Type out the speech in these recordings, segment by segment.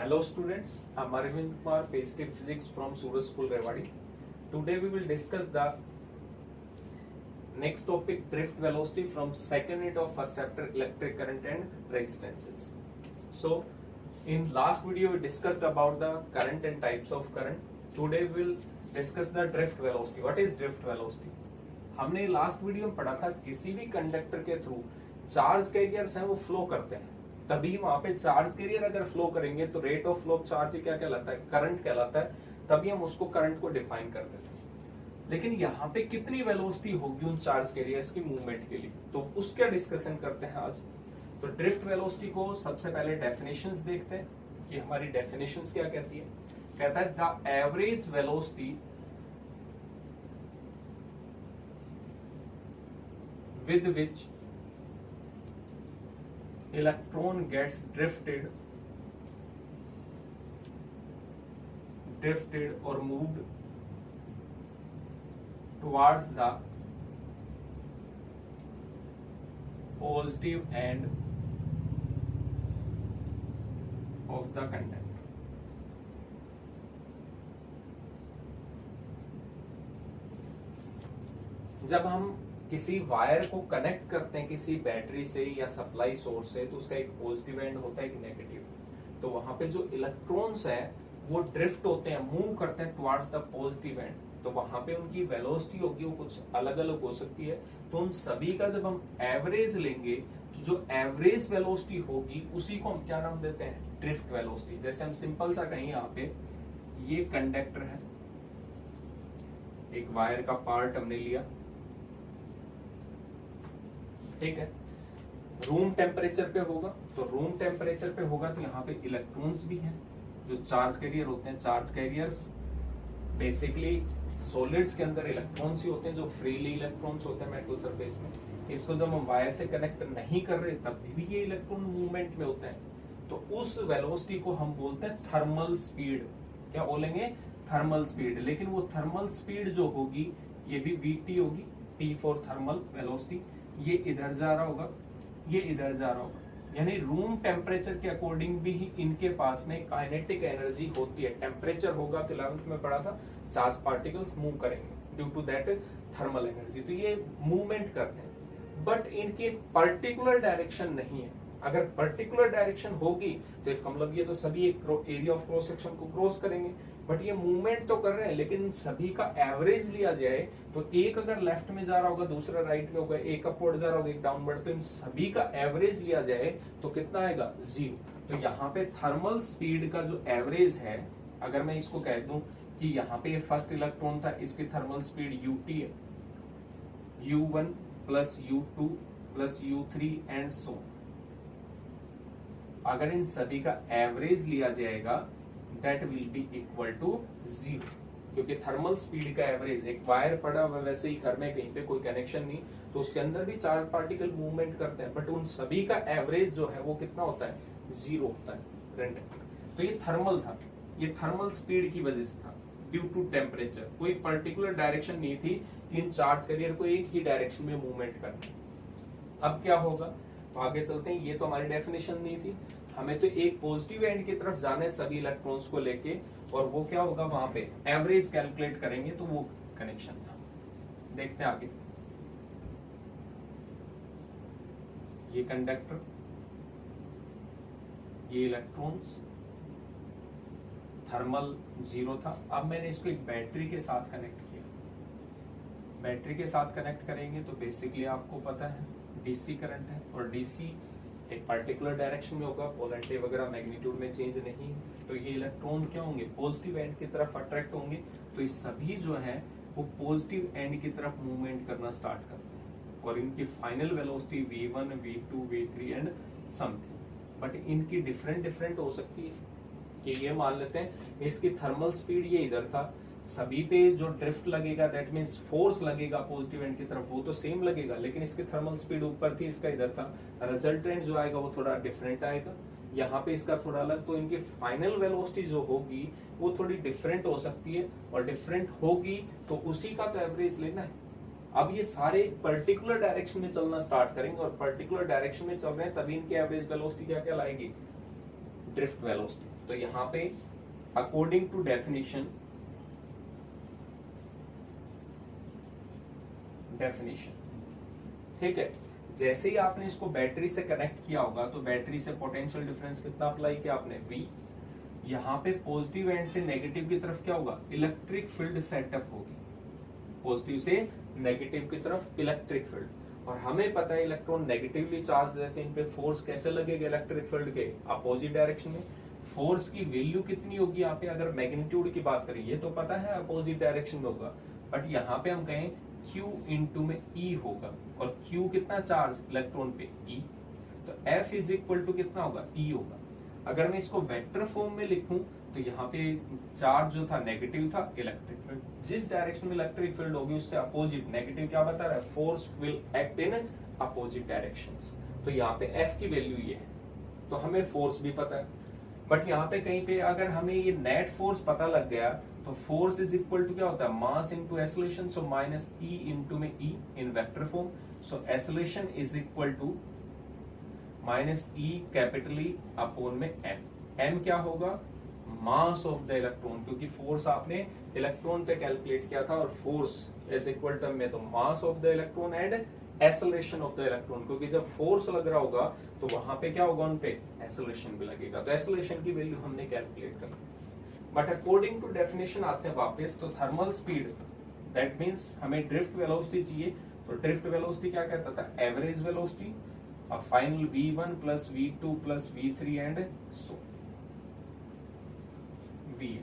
Hello students, I'm Arvind Kumar, PhD Physics from Suraj School, Rewari. Today we will discuss the next topic, drift velocity from second unit of first chapter, electric current and resistances. So in last video we discussed about the current and types of current. Today we will discuss the drift velocity. What is drift velocity? हमने last video में पढ़ा था किसी भी conductor के through charge carriers हैं वो flow करते हैं, तभी वहां पे चार्ज कैरियर अगर फ्लो करेंगे तो rate of flow of charge क्या कहलाता है, करंट कहलाता है, तभी हम उसको करंट को डिफाइन करते थे। लेकिन यहाँ पे कितनी वेलोसिटी होगी उन चार्ज कैरियर्स की मूवमेंट के लिए, तो उसका डिस्कशन करते हैं आज। तो ड्रिफ्ट वेलोसिटी को सबसे पहले डेफिनेशंस देखते हैं कि हमारी डेफिनेशंस क्या कहती है। कहता है the average velocity with which electron gets drifted or moved towards the positive end of the conductor. जब हम किसी वायर को कनेक्ट करते हैं किसी बैटरी से या सप्लाई सोर्स से, तो उसका एक पॉजिटिव एंड होता है, एक नेगेटिव। तो वहां पे जो इलेक्ट्रॉन्स हैं वो ड्रिफ्ट होते हैं, मूव करते हैं टुवर्ड्स द पॉजिटिव एंड। तो वहां पे उनकी वेलोसिटी होगी वो कुछ अलग अलग हो सकती है। तो उन सभी का जब हम एवरेज लेंगे तो जो एवरेज वेलोसिटी होगी उसी को हम क्या नाम देते हैं, ड्रिफ्ट वेलोसिटी। जैसे हम सिंपल सा कहीं यहाँ पे ये कंडक्टर है, एक वायर का पार्ट हमने लिया, ठीक है, रूम टेम्परेचर पे होगा। तो रूम टेम्परेचर पे होगा तो यहाँ पे इलेक्ट्रॉन्स भी हैं जो चार्ज कैरियर होते हैं। चार्ज कैरियर्स बेसिकली सॉलिड्स के अंदर इलेक्ट्रॉन्स ही होते हैं जो फ्रीली इलेक्ट्रॉन्स होते हैं मेटल सरफेस में। इसको जब हम वायर से कनेक्ट नहीं कर रहे तब भी ये इलेक्ट्रॉन मूवमेंट में होते हैं। तो उस वेलोसिटी को हम बोलते हैं थर्मल स्पीड। क्या बोलेंगे, थर्मल स्पीड। लेकिन वो थर्मल स्पीड जो होगी ये भी वीटी होगी, टी फॉर थर्मल वेलोसिटी। ये इधर जा रहा होगा, ये इधर जा रहा होगा, यानी रूम टेम्परेचर के अकॉर्डिंग भी ही इनके पास में काइनेटिक एनर्जी होती है। टेम्परेचर होगा तो 11th में पढ़ा था, चार्ज पार्टिकल्स मूव करेंगे due to that thermal energy. तो ये मूवमेंट करते हैं, बट इनकी एक पर्टिकुलर डायरेक्शन नहीं है। अगर पर्टिकुलर डायरेक्शन होगी तो इसका मतलब ये तो सभी एक एरिया ऑफ क्रॉस सेक्शन को क्रॉस करेंगे, बट ये मूवमेंट तो कर रहे हैं। लेकिन इन सभी का एवरेज लिया जाए तो एक अगर लेफ्ट में जा रहा होगा, दूसरा राइट में होगा, एक अपवर्ड जा रहा होगा, एक डाउनवर्ड, तो इन सभी का एवरेज लिया जाए तो कितना आएगा, 0। तो यहाँ पे थर्मल स्पीड का जो एवरेज है, अगर मैं इसको कह दूं कि यहाँ पे फर्स्ट इलेक्ट्रॉन था, इसकी थर्मल स्पीड ut है, u1 plus u2 plus u3 and so. अगर इन सभी का एवरेज लिया जाएगा that will be equal to 0, क्योंकि थर्मल स्पीड का एवरेज, एक वायर पड़ा हुआ वैसे ही घर में कहीं पे कोई कनेक्शन नहीं तो उसके अंदर भी चार्ज पार्टिकल मूवमेंट करते हैं, बट उन सभी का एवरेज जो है वो कितना होता है, 0 होता है रैंडम। तो ये थर्मल था, ये थर्मल स्पीड की वजह से था, ड्यू टू टेम्परेचर। कोई पर्टिकुलर डायरेक्शन नहीं थी इन चार्ज कैरियर को एक ही डायरेक्शन में मूवमेंट करना। अब क्या होगा, तो आगे चलते हैं। ये तो हमारी डेफिनेशन नहीं थी, हमें तो एक पॉजिटिव एंड की तरफ जाना है सभी इलेक्ट्रॉन्स को लेके, और वो क्या होगा वहां पे एवरेज कैलकुलेट करेंगे, तो वो कनेक्शन था। देखते हैं आगे। ये कंडक्टर, ये इलेक्ट्रॉन्स, थर्मल 0 था। अब मैंने इसको एक बैटरी के साथ कनेक्ट किया। बैटरी के साथ कनेक्ट करेंगे तो बेसिकली आपको पता है डीसी करंट है, और डीसी एक पर्टिकुलर डायरेक्शन में होगा, पोलैरिटी वगैरह मैग्नीट्यूड में चेंज नहीं। तो ये इलेक्ट्रॉन क्या होंगे, पॉजिटिव एंड की तरफ अट्रैक्ट होंगे। तो ये सभी जो है वो पॉजिटिव एंड की तरफ मूवमेंट करना स्टार्ट करते हैं, और इनकी final velocity v1, v2, v3 and something. But इनकी डिफरेंट हो सकती है कि ये मान लेते हैं इसकी थर्मल स्पीड ये इधर था, सभी पे जो ड्रिफ्ट लगेगा दैट मींस फोर्स लगेगा पॉजिटिव एंड की तरफ वो तो सेम लगेगा, लेकिन इसकी थर्मल स्पीड ऊपर थी, इसका इधर था। रिजल्टेंट जो आएगा वो थोड़ा डिफरेंट आएगा, यहाँ पे इसका थोड़ा अलग। तो इनकी फाइनल वेलोसिटी जो होगी वो थोड़ी डिफरेंट हो सकती है, और डिफरेंट होगी तो उसी का तो एवरेज लेना है। अब ये सारे पर्टिकुलर डायरेक्शन में चलना स्टार्ट करेंगे, और पर्टिकुलर डायरेक्शन में चल रहे हैं तभी इनकी एवरेज वेलोसिटी क्या क्या लाएगी, ड्रिफ्ट वेलोसिटी। तो यहां पे अकॉर्डिंग टू डेफिनेशन ठीक है, जैसे ही आपने इसको बैटरी से कनेक्ट किया होगा तो बैटरी से पोटेंशियल डिफरेंस कितना अप्लाई किया आपने, V। यहाँ पे पॉजिटिव एंड से नेगेटिव की तरफ क्या होगा, इलेक्ट्रिक फील्ड सेटअप होगी, पॉजिटिव से नेगेटिव की तरफ इलेक्ट्रिक फील्ड। और हमें पता है इलेक्ट्रॉन नेगेटिवली चार्ज रहते हैं, इन पे फोर्स कैसे लगेगा इलेक्ट्रिक फील्ड के अपोजिट डायरेक्शन में। फोर्स की वैल्यू कितनी होगी यहाँ पे, अगर मैग्नीट्यूड की बात करें, ये तो पता है अपोजिट डायरेक्शन में होगा, बट यहाँ पे हम कहें Q इंटू में E होगा, और Q कितना चार्ज इलेक्ट्रॉन पे, E, तो F इज इक्वल टू कितना होगा, E होगा। अगर मैं इसको वेक्टर फॉर्म में लिखूं तो यहाँ पे चार्ज जो था नेगेटिव था, इलेक्ट्रिक फील्ड, जिस डायरेक्शन में इलेक्ट्रिक फील्ड होगी उससे अपोजिट नेगेटिव क्या बता रहा है, force will act in opposite directions. तो यहाँ पे F की वैल्यू ये है, तो हमें फोर्स भी पता है, बट यहाँ पे कहीं पे अगर हमें ये नेट फोर्स पता लग गया तो फोर्स इज इक्वल टू क्या होता है, mass into acceleration, so minus E into में E in vector form, so acceleration is equal to minus E capital E upon में m क्या होगा, मास ऑफ द इलेक्ट्रॉन, क्योंकि फोर्स आपने electron पे कैलकुलेट किया था, और फोर्स इज इक्वल टर्म में तो mass of the electron and acceleration of the electron, क्योंकि जब फोर्स लग रहा होगा तो वहां पे क्या होगा, उन पे एक्सेलरेशन भी लगेगा, तो एक्सेलरेशन की वैल्यू हमने कैलकुलेट कर ली। बट अकॉर्डिंग टू डेफिनेशन आते हैं वापस, तो थर्मल स्पीड दैट मींस हमें ड्रिफ्ट वेलोसिटी चाहिए, तो ड्रिफ्ट वेलोसिटी क्या कहता था, एवरेज वेलोसिटी और final v1 plus v2 plus v3 and so v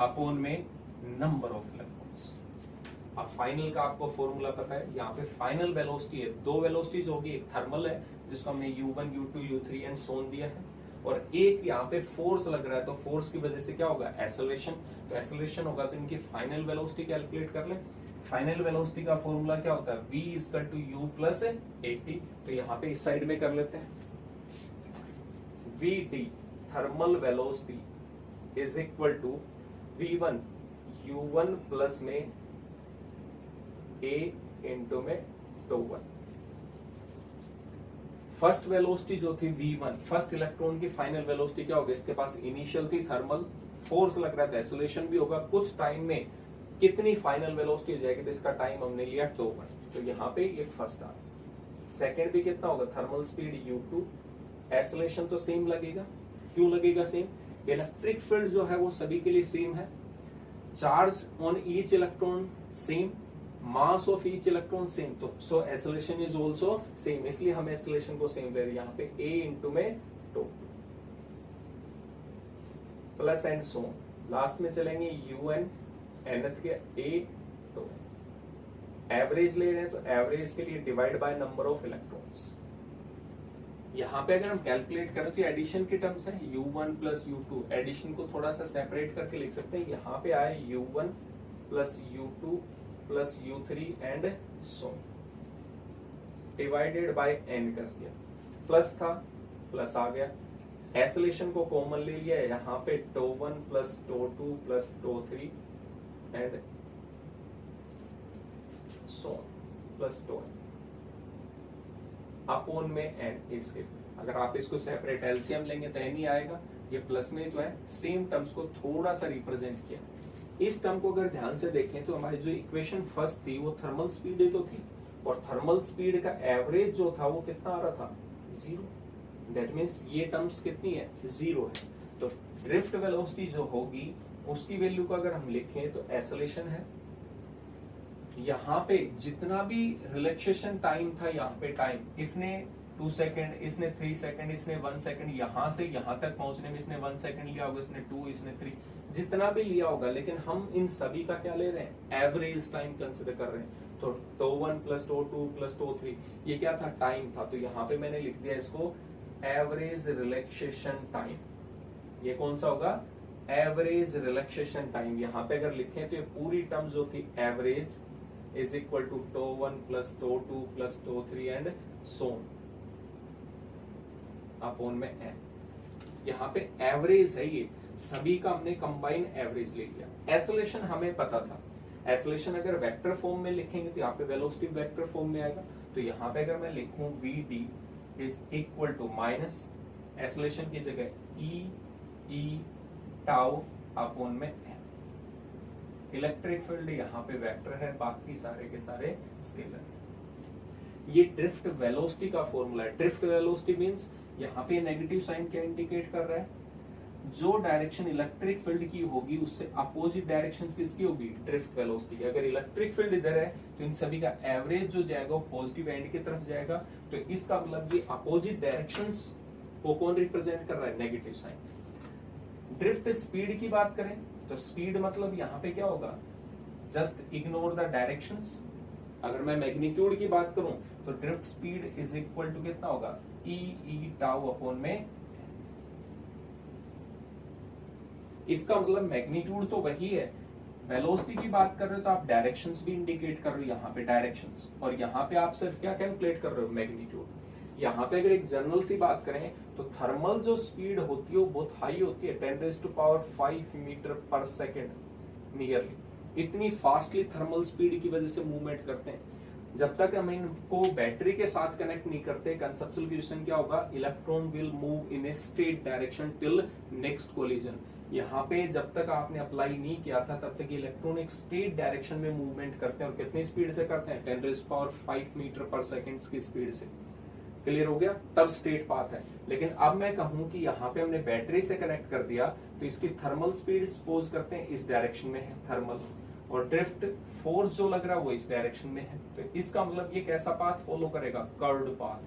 upon में नंबर ऑफ इलेक्ट्रॉन्स। अब फाइनल का आपको फॉर्मूला पता है, यहाँ पे फाइनल वेलोसिटी है, दो वेलोसिटीज होगी, एक थर्मल है जिसको हमने u1 u2 u3 एंड सोन दिया है, और एक यहाँ पे फोर्स लग रहा है, तो फोर्स की वजह से क्या होगा, एक्सेलरेशन, तो एक्सेलरेशन होगा तो इनकी फाइनल वेलोसिटी कैलकुलेट कर ले। फाइनल वेलोसिटी का फॉर्मूला क्या होता है, v equal to u plus 80, तो यहाँ पे इस साइड में कर लेते हैं, vd thermal velocity is equal to v1 u1 plus में a इंटू में 2 फर्स्ट वेलोसिटी जो थी v1, फर्स्ट इलेक्ट्रॉन की फाइनल वेलोसिटी क्या होगी, इसके पास इनिशियल थी थर्मल, फोर्स लग रहा था, एक्सेलरेशन भी होगा, कुछ टाइम में कितनी फाइनल वेलोसिटी हो जाएगी, तो इसका टाइम हमने लिया 2, तो यहाँ पे ये फर्स्ट आ। सेकेंड भी कितना होगा, थर्मल स्पीड u2, एक्सेलरेशन तो सेम लगेगा, क्यों लगेगा सेम, इलेक्ट्रिक फील्ड जो है वो सभी के लिए सेम है, charge on each electron same, mass of each electron same, तो so acceleration is also same, इसलिए हम एक्सेलरेशन को सेम ले रहे हैं, यहाँ पे a इंटू में 2 प्लस एंड सो लास्ट में चलेंगे un nth के a 2, एवरेज ले रहे हैं तो एवरेज के लिए divide by number of electrons. यहाँ पे अगर हम कैलकुलेट करें तो एडिशन की टर्म्स है, u1 प्लस u2, एडिशन को थोड़ा सा सेपरेट करके लिख सकते हैं, यहाँ पे आए u1 plus u2 plus u3 and so divided by n कर दिया, प्लस था प्लस आ गया, एक्सेलरेशन को कॉमन ले लिया, यहाँ पे τ1 plus τ2 plus τ3 and so plus τn upon में n, इसके अगर आप इसको सेपरेट एलसीएम लेंगे तो n ही आएगा, ये प्लस में तो है, सेम टर्म्स को थोड़ा सा रिप्रेजेंट किया। इस टर्म को अगर ध्यान से देखें तो हमारी जो इक्वेशन फर्स्ट थी वो थर्मल स्पीड ही तो थी, और थर्मल स्पीड का एवरेज जो था वो कितना आ रहा था, 0, दैट मीन्स ये टर्म्स कितनी है, 0 है, तो ड्रिफ्ट वेलोसिटी जो होगी उसकी वैल्यू को अगर हम लिखें तो एक्सेलरेशन है, यहाँ पे जितना भी रिलैक्सेशन टाइम था, यहाँ पे टाइम इसने 2 सेकेंड, इसने 3 सेकेंड, इसने 1 सेकेंड, यहाँ से यहाँ तक पहुंचने में इसने 1 सेकेंड लिया होगा, इसने 2, इसने 3, जितना भी लिया होगा, लेकिन हम इन सभी का क्या ले रहे हैं, एवरेज टाइम कंसिडर कर रहे हैं, तो τ1 प्लस τ2 प्लस τ3 ये क्या था, टाइम था, तो यहाँ पे मैंने लिख दिया इसको एवरेज रिलैक्सेशन टाइम, ये कौन सा होगा, एवरेज रिलैक्सेशन टाइम। यहाँ पे अगर लिखें तो ये पूरी टर्म जो थी average is equal to τ1 plus τ2 plus τ3 and so upon में n। यहाँ पे एवरेज है, ये सभी का हमने कंबाइन एवरेज ले लिया। एक्सेलरेशन हमें पता था, एक्सेलरेशन अगर वेक्टर फॉर्म में लिखेंगे तो यहाँ पे वेलोसिटी वेक्टर फॉर्म में आएगा, तो यहाँ पे अगर मैं लिखूं vd is equal to minus acceleration की जगह e टाउ अपॉन में एम। इलेक्ट्रिक फील्ड यहाँ पे वेक्टर है, बाकी सारे के सारे स्केलर है। ये ड्रिफ्ट वेलोसिटी का फॉर्मूला है। ड्रिफ्ट वेलोसिटी मींस यहाँ पे नेगेटिव साइन क्या इंडिकेट कर रहा है, जो डायरेक्शन इलेक्ट्रिक फील्ड की होगी उससे अपोजिट डायरेक्शन किसकी होगी, ड्रिफ्ट वेलोसिटी की। अगर इलेक्ट्रिक फील्ड इधर है तो इन सभी का एवरेज जो जाएगा वो पॉजिटिव एंड की तरफ जाएगा, तो इसका मतलब ये अपोजिट डायरेक्शंस को कौन रिप्रेजेंट कर रहा है, नेगेटिव साइन। ड्रिफ्ट स्पीड की बात करें तो स्पीड मतलब यहाँ पे क्या होगा, जस्ट इग्नोर द डायरेक्शंस। अगर मैं मैग्नीट्यूड की बात करूं तो drift speed is equal to कितना होगा, ई टाउ अपॉन में। इसका मतलब मैग्नीट्यूड तो वही है, वेलोसिटी की बात कर रहे हो तो आप डायरेक्शंस भी इंडिकेट कर रहे हो यहाँ पे डायरेक्शंस, और यहाँ पे आप सिर्फ क्या कैलकुलेट कर रहे हो, मैग्नीट्यूड। यहाँ पे अगर एक जनरल सी बात करें तो थर्मल जो स्पीड होती है वो बहुत हाई होती है, 10⁵ मीटर पर सेकेंड नियरली। इतनी फास्टली थर्मल स्पीड की वजह से मूवमेंट करते हैं। जब तक हम इनको बैटरी के साथ कनेक्ट नहीं करते, कंसेप्चुअल क्वेश्चन क्या होगा, electron will move in a straight direction till next collision. यहाँ पे जब तक आपने अप्लाई नहीं किया था तब तक इलेक्ट्रॉन एक स्ट्रेट डायरेक्शन में मूवमेंट करते हैं, और कितनी स्पीड से करते हैं, 10⁵ मीटर पर सेकेंड की स्पीड से। क्लियर हो गया, तब स्ट्रेट पाथ है। लेकिन अब मैं कहूं कि यहाँ पे हमने बैटरी से कनेक्ट कर दिया तो इसकी थर्मल स्पीड सपोज करते हैं इस डायरेक्शन में है थर्मल, और ड्रिफ्ट फोर्स जो लग रहा है वो इस डायरेक्शन में है, तो इसका मतलब ये कैसा पाथ फॉलो करेगा, कर्व्ड पाथ।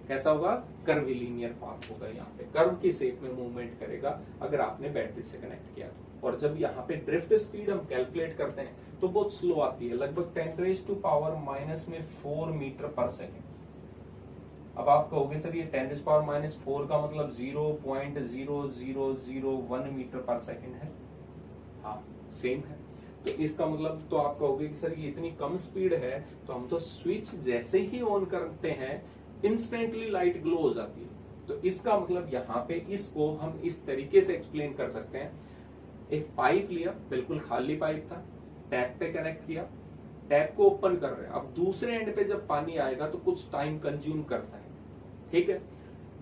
कैसा होगा, कर्विलीनियर पाथ होगा, यहाँ पे कर्व की शेप में मूवमेंट करेगा अगर आपने बैटरी से कनेक्ट किया तो। और जब यहाँ पे ड्रिफ्ट स्पीड हम कैलकुलेट करते हैं तो बहुत स्लो आती है, लगभग 10⁻⁻⁴ मीटर पर सेकेंड। अब आप कहोगे सर ये 10⁻⁴ का मतलब 0.0001 मीटर पर सेकेंड है, हाँ सेम है। तो इसका मतलब तो आप कहोगे कि सर ये इतनी कम स्पीड है, तो हम तो स्विच जैसे ही ऑन करते हैं इंस्टेंटली लाइट ग्लो हो जाती है। तो इसका मतलब यहाँ पे इसको हम इस तरीके से एक्सप्लेन कर सकते हैं, एक पाइप लिया, बिल्कुल खाली पाइप था, टैप पे कनेक्ट किया, टैप को ओपन कर रहे हैं, अब दूसरे एंड पे जब पानी आएगा तो कुछ टाइम कंज्यूम करता है, ठीक है।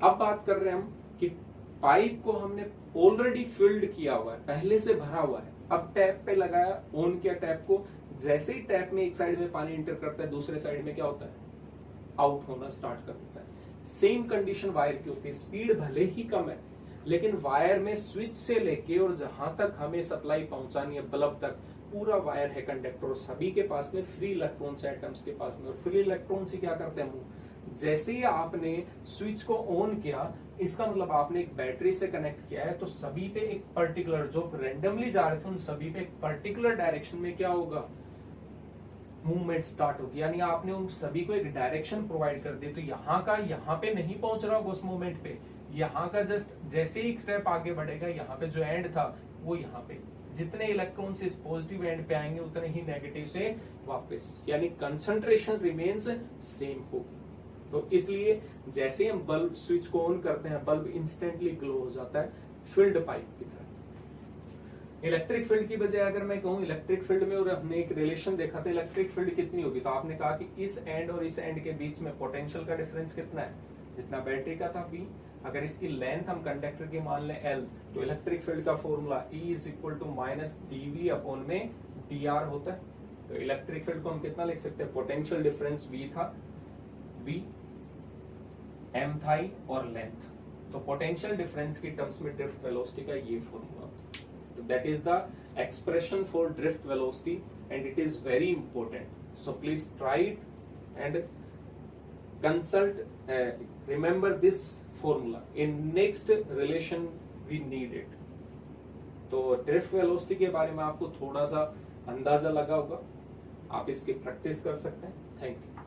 अब बात कर रहे हैं हम कि पाइप को हमने ऑलरेडी फिल्ड किया हुआ है, पहले से भरा हुआ है, अब टैप पे लगाया, ऑन किया टैप को, जैसे ही टैप में एक साइड में पानी इंटर करता है दूसरे साइड में क्या होता है, आउट होना स्टार्ट कर देता है। सेम कंडीशन वायर की होती है, स्पीड भले ही कम है लेकिन वायर में स्विच से लेके और जहां तक हमें सप्लाई पहुंचानी है बल्ब तक पूरा वायर है कंडक्टर, सभी के पास में फ्री इलेक्ट्रॉन्स है एटम्स के पास में, और फ्री इलेक्ट्रॉन से क्या करते हैं, जैसे ही आपने स्विच को ऑन किया, इसका मतलब आपने एक बैटरी से कनेक्ट किया है, तो सभी पे एक पर्टिकुलर, जो रैंडमली जा रहे थे उन सभी पे एक पर्टिकुलर डायरेक्शन में क्या होगा, मूवमेंट स्टार्ट होगी। यानी आपने उन सभी को एक डायरेक्शन प्रोवाइड कर दी, तो यहाँ का यहाँ पे नहीं पहुंच रहा होगा उस मोमेंट पे, यहाँ का जस्ट जैसे ही एक स्टेप आगे बढ़ेगा, यहाँ पे जो एंड था वो यहाँ पे, जितने इलेक्ट्रॉन इस पॉजिटिव एंड पे आएंगे उतने ही नेगेटिव से वापस, यानी कंसंट्रेशन रिमेन्स सेम होगी। तो इसलिए जैसे हम बल्ब स्विच को ऑन करते हैं बल्ब इंस्टेंटली ग्लो हो जाता है, फील्ड पाइप की तरह। इलेक्ट्रिक फील्ड की बजाय अगर मैं कहूं इलेक्ट्रिक फील्ड में, और हमने एक रिलेशन देखा था इलेक्ट्रिक फील्ड कितनी होगी, तो आपने कहा कि इस एंड और इस एंड के बीच में पोटेंशियल का डिफरेंस कितना है, जितना बैटरी का था V, अगर इसकी लेंथ हम कंडक्टर की मान लें L, तो इलेक्ट्रिक फील्ड का फॉर्मूला E = -dV अपॉन में dr होता है। तो इलेक्ट्रिक फील्ड को हम कितना लिख सकते हैं, पोटेंशियल डिफरेंस V था, V m था और लेंथ, तो पोटेंशियल डिफरेंस की टर्म्स में ड्रिफ्ट वेलोसिटी का ये फॉर्मूला होता है। तो that is the expression for drift velocity and it is very important, so please try it and consult, remember this formula in next relation we need it। तो drift velocity के बारे में आपको थोड़ा सा अंदाजा लगा होगा, आप इसकी प्रैक्टिस कर सकते हैं। Thank you.